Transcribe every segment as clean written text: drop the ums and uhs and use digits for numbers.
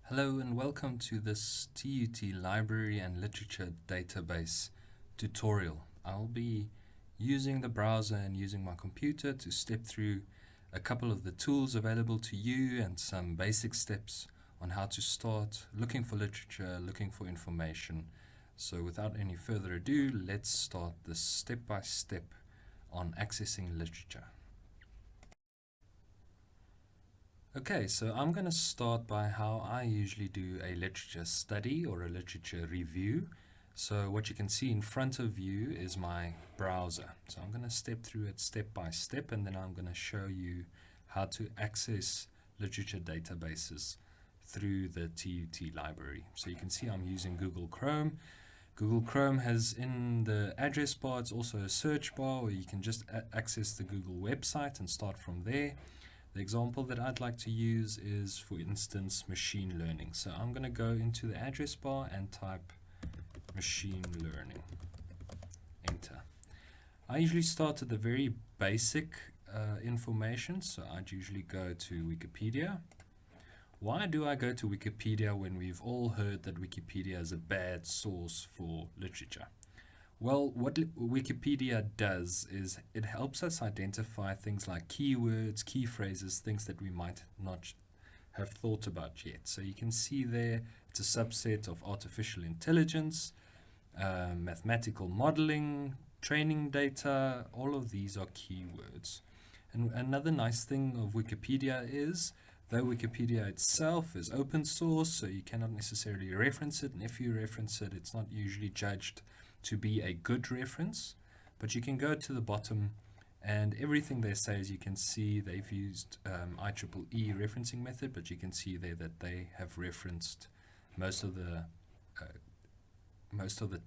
Hello and welcome to this TUT Library and Literature Database tutorial. I'll be using the browser and using my computer to step through a couple of the tools available to you and some basic steps on how to start looking for literature, looking for information. So without any further ado, let's start this step-by-step on accessing literature. Okay, so I'm going to start by how I usually do a literature study or a literature review. So what you can see in front of you is my browser. So I'm going to step through it step by step, and then I'm going to show you how to access literature databases through the TUT library. So you can see I'm using Google Chrome. Google Chrome has in the address bar, it's also a search bar where you can just access the Google website and start from there. The example that I'd like to use is, for instance, machine learning. So I'm going to go into the address bar and type machine learning. Enter. I usually start at the very basic information, so I'd usually go to Wikipedia. Why do I go to Wikipedia when we've all heard that Wikipedia is a bad source for literature? Well, what Wikipedia does is it helps us identify things like keywords, key phrases, things that we might not have thought about yet. So you can see there it's a subset of artificial intelligence, mathematical modeling, training data. All of these are keywords. And another nice thing of Wikipedia is, though Wikipedia itself is open source, so you cannot necessarily reference it, and if you reference it, it's not usually judged to be a good reference, but you can go to the bottom and everything they say, as you can see, they've used IEEE referencing method, but you can see there that they have referenced most of the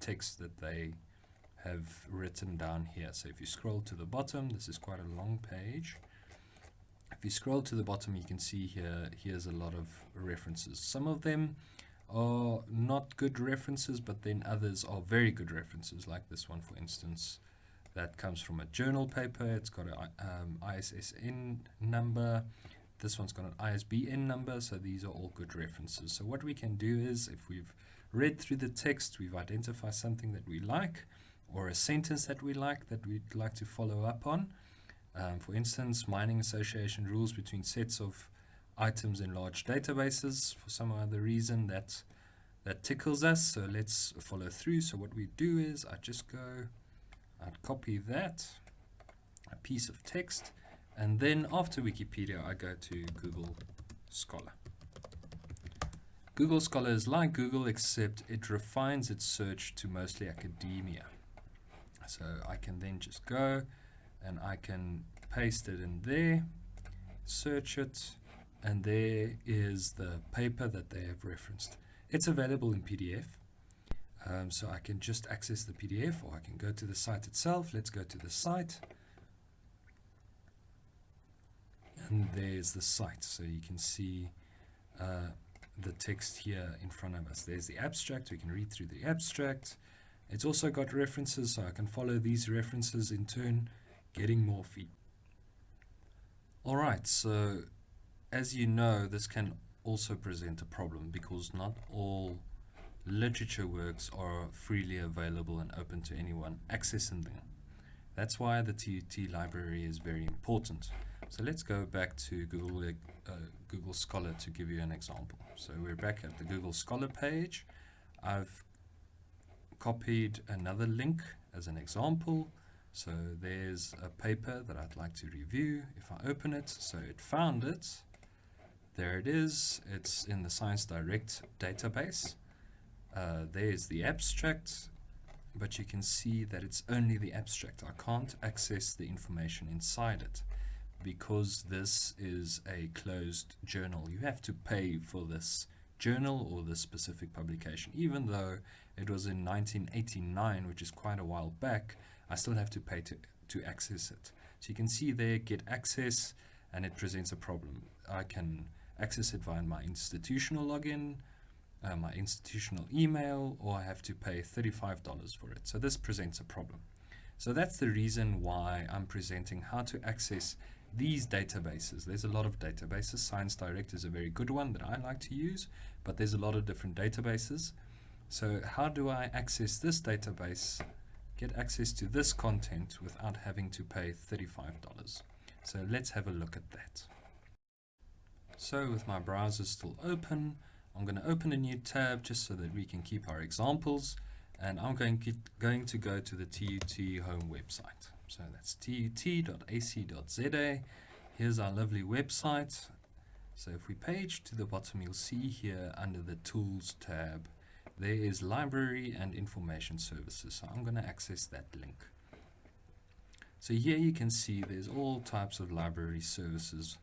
text that they have written down here. So if you scroll to the bottom, this is quite a long page. If you scroll to the bottom, you can see here's a lot of references. Some of them are not good references, but then others are very good references, like this one, for instance, that comes from a journal paper. It's got an ISSN number. This one's got an ISBN number, so these are all good references. So what we can do is, if we've read through the text, we've identified something that we like, or a sentence that we like, that we'd like to follow up on. For instance, mining association rules between sets of items in large databases. For some other reason that tickles us, so let's follow through. So what we do is I'd copy that, a piece of text, and then after Wikipedia I go to Google Scholar. Google Scholar is like Google, except it refines its search to mostly academia. So I can then just go and I can paste it in there, search it, and there is the paper that they have referenced. It's available in PDF, so I can just access the PDF, or I can go to the site itself. Let's go to the site, and there's the site. So you can see the text here in front of us. There's the abstract. We can read through the abstract. It's also got references, so I can follow these references in turn, getting more feed. Alright, so as you know, this can also present a problem because not all literature works are freely available and open to anyone accessing them. That's why the TUT library is very important. So let's go back to Google Scholar to give you an example. So we're back at the Google Scholar page. I've copied another link as an example. So there's a paper that I'd like to review. If I open it, so it found it. There it is. It's in the Science Direct database. There's the abstract, but you can see that it's only the abstract. I can't access the information inside it because this is a closed journal. You have to pay for this journal or this specific publication. Even though it was in 1989, which is quite a while back, I still have to pay to access it. So you can see there, get access, and it presents a problem. I can access it via my institutional login, my institutional email, or I have to pay $35 for it. So this presents a problem. So that's the reason why I'm presenting how to access these databases. There's a lot of databases. Science Direct is a very good one that I like to use, but there's a lot of different databases. So how do I access this database, get access to this content without having to pay $35? So let's have a look at that. So with my browser still open, I'm going to open a new tab just so that we can keep our examples, and I'm going to go to the TUT home website. So that's tut.ac.za. Here's our lovely website. So if we page to the bottom, you'll see here under the Tools tab, there is Library and Information Services. So I'm going to access that link. So here you can see there's all types of library services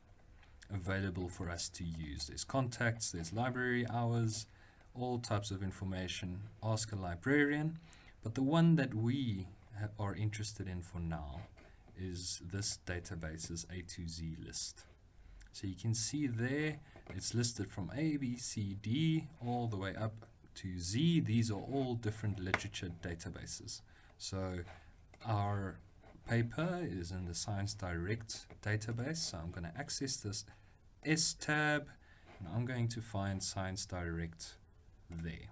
available for us to use. There's contacts, there's library hours, all types of information, ask a librarian. But the one that we are interested in for now is this database's A to Z list. So you can see there it's listed from A, B, C, D all the way up to Z. These are all different literature databases. So our paper is in the Science Direct database, so I'm going to access this S tab and I'm going to find Science Direct there.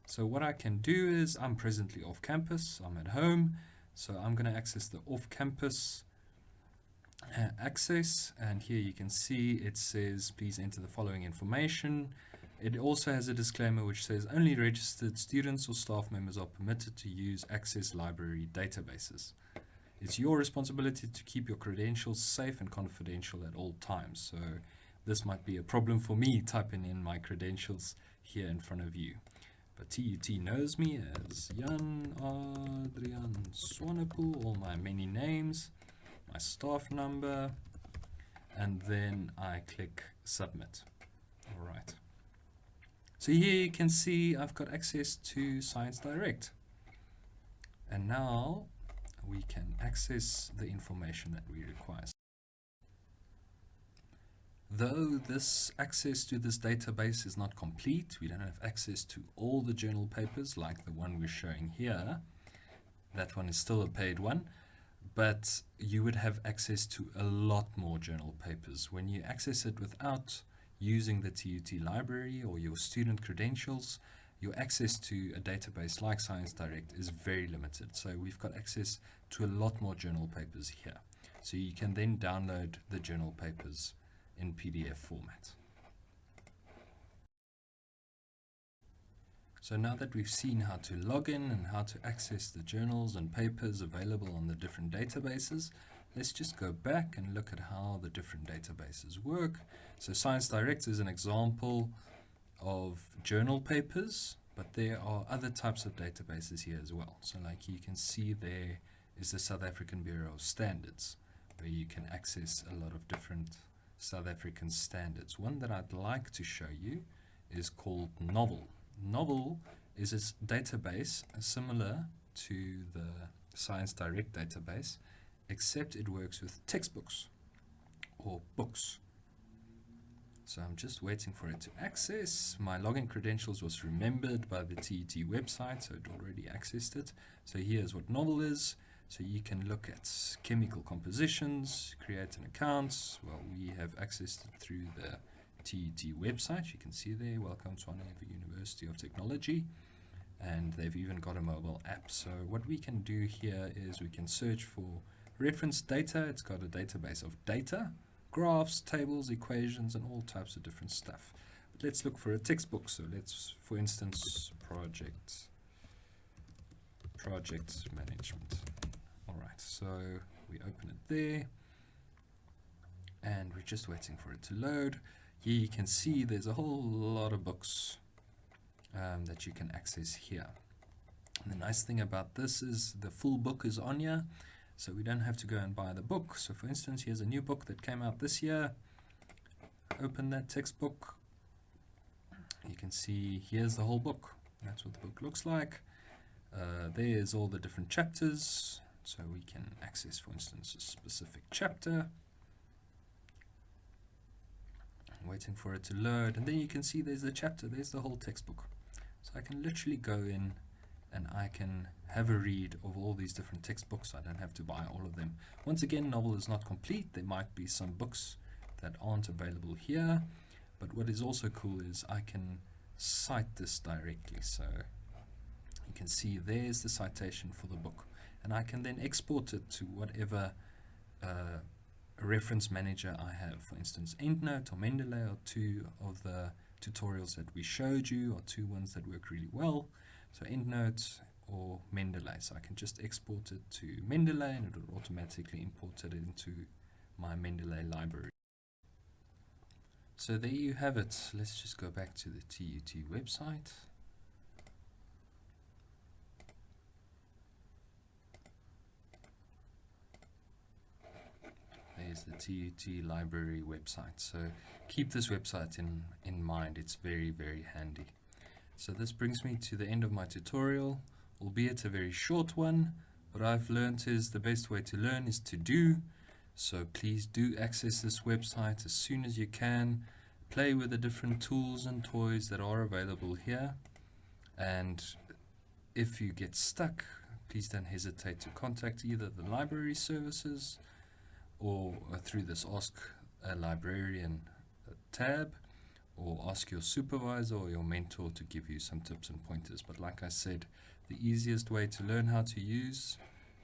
So what I can do is, I'm presently off campus, I'm at home, so I'm going to access the off-campus access, and here you can see it says please enter the following information. It also has a disclaimer which says only registered students or staff members are permitted to use Access Library databases. It's your responsibility to keep your credentials safe and confidential at all times. So this might be a problem for me typing in my credentials here in front of you. But TUT knows me as Jan Adrian Swanepoel, all my many names, my staff number, and then I click submit. All right. So here you can see I've got access to Science Direct. And now we can access the information that we require. Though this access to this database is not complete, we don't have access to all the journal papers like the one we're showing here. That one is still a paid one, but you would have access to a lot more journal papers. When you access it without using the TUT library or your student credentials, your access to a database like Science Direct is very limited. So we've got access to a lot more journal papers here. So you can then download the journal papers in PDF format. So now that we've seen how to log in and how to access the journals and papers available on the different databases, let's just go back and look at how the different databases work. So Science Direct is an example of journal papers, but there are other types of databases here as well. So like you can see there is the South African Bureau of Standards, where you can access a lot of different South African standards. One that I'd like to show you is called Novel. Novel is a database similar to the Science Direct database, except it works with textbooks or books. So I'm just waiting for it to access. My login credentials was remembered by the TET website, so it already accessed it. So here's what Novel is. So you can look at chemical compositions, create an account. Well, we have accessed it through the TET website. You can see there, welcome to Swanepoel University of Technology. And they've even got a mobile app. So what we can do here is we can search for reference data. It's got a database of data, graphs, tables, equations, and all types of different stuff. But let's look for a textbook. So let's, for instance, project management. All right, so we open it there, and we're just waiting for it to load. Here you can see there's a whole lot of books that you can access here. And the nice thing about this is the full book is on here, so we don't have to go and buy the book. So for instance, here's a new book that came out this year. Open that textbook. You can see here's the whole book. That's what the book looks like. There's all the different chapters. So we can access, for instance, a specific chapter. I'm waiting for it to load, and then you can see there's the chapter, there's the whole textbook. So I can literally go in and I can have a read of all these different textbooks. I don't have to buy all of them. Once again, novel is not complete. There might be some books that aren't available here, but what is also cool is I can cite this directly. So you can see there's the citation for the book, and I can then export it to whatever reference manager I have. For instance, EndNote or Mendeley are two of the tutorials that we showed you, or two ones that work really well. So EndNote or Mendeley. So I can just export it to Mendeley and it will automatically import it into my Mendeley library. So there you have it. Let's just go back to the TUT website. There's the TUT library website. So keep this website in mind. It's very, very handy. So this brings me to the end of my tutorial, albeit a very short one. What I've learned is the best way to learn is to do. So please do access this website as soon as you can. Play with the different tools and toys that are available here. And if you get stuck, please don't hesitate to contact either the library services or through this Ask a Librarian tab, or ask your supervisor or your mentor to give you some tips and pointers. But like I said, the easiest way to learn how to use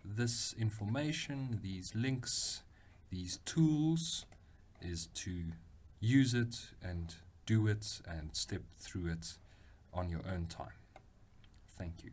this information, these links, these tools, is to use it and do it and step through it on your own time. Thank you.